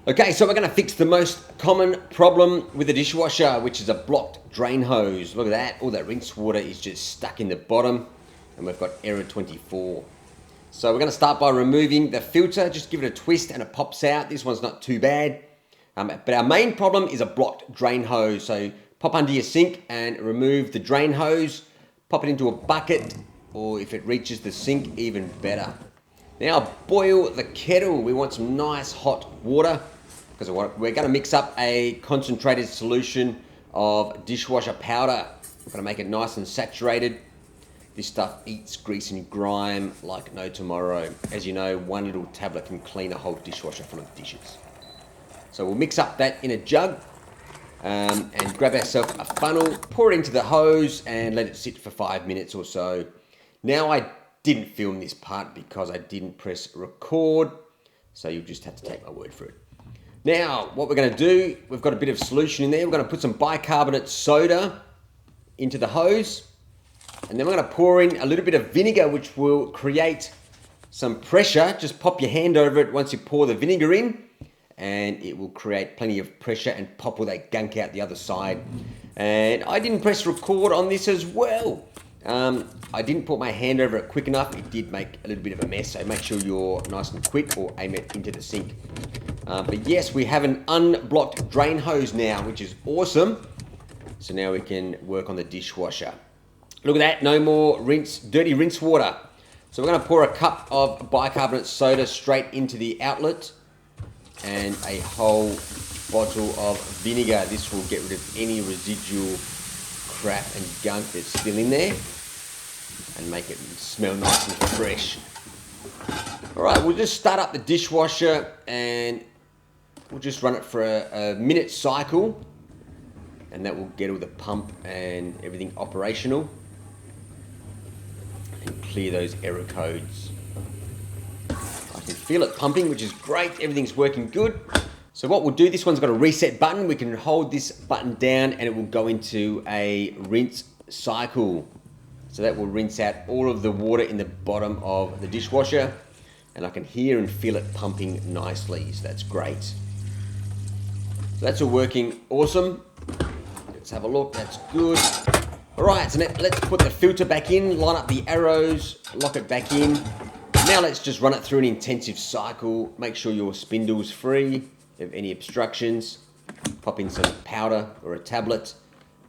Okay, so we're going to fix the most common problem with the dishwasher, which is a blocked drain hose. Look at that, all that rinse water is just stuck in the bottom, and we've got error 24. So we're going to start by removing the filter. Just give it a twist and it pops out. This one's not too bad. But our main problem is a blocked drain hose. So pop under your sink and remove the drain hose. Pop it into a bucket, or if it reaches the sink, even better. Now boil the kettle. We want some nice hot water because we're going to mix up a concentrated solution of dishwasher powder. We're going to make it nice and saturated. This stuff eats grease and grime like no tomorrow. As you know, one little tablet can clean a whole dishwasher full of dishes. So we'll mix up that in a jug and grab ourselves a funnel, pour it into the hose and let it sit for 5 minutes or so. Now I didn't film this part because I didn't press record, so you'll just have to take my word for it. Now what we're going to do, we've got a bit of solution in there. We're going to put some bicarbonate soda into the hose, and then we're going to pour in a little bit of vinegar, which will create some pressure. Just pop your hand over it once you pour the vinegar in, and it will create plenty of pressure and pop all that gunk out the other side. And I didn't press record on this as well. I didn't put my hand over it quick enough. It did make a little bit of a mess, so make sure you're nice and quick or aim it into the sink. But yes, we have an unblocked drain hose now, which is awesome. So now we can work on the dishwasher. Look at that, no more dirty rinse water. So we're going to pour a cup of bicarbonate soda straight into the outlet and a whole bottle of vinegar. This will get rid of any residual crap and gunk that's still in there and make it smell nice and fresh. Alright, we'll just start up the dishwasher and we'll just run it for a minute cycle, and that will get all the pump and everything operational and clear those error codes. I can feel it pumping, which is great. Everything's working good. So what we'll do, this one's got a reset button. We can hold this button down and it will go into a rinse cycle. So that will rinse out all of the water in the bottom of the dishwasher, and I can hear and feel it pumping nicely. So that's great. So that's all working awesome. Let's have a look. That's good. All right, so now let's put the filter back in, line up the arrows, lock it back in. Now let's just run it through an intensive cycle. Make sure your spindle's free of any obstructions. Pop in some powder or a tablet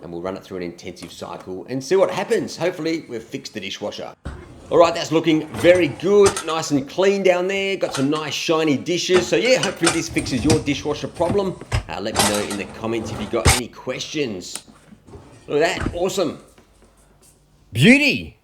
and we'll run it through an intensive cycle and see what happens. Hopefully we've fixed the dishwasher. All right, that's looking very good. Nice and clean down there. Got some nice shiny dishes. So yeah, hopefully this fixes your dishwasher problem. Let me know in the comments if you've got any questions. Look at that, awesome. Beauty.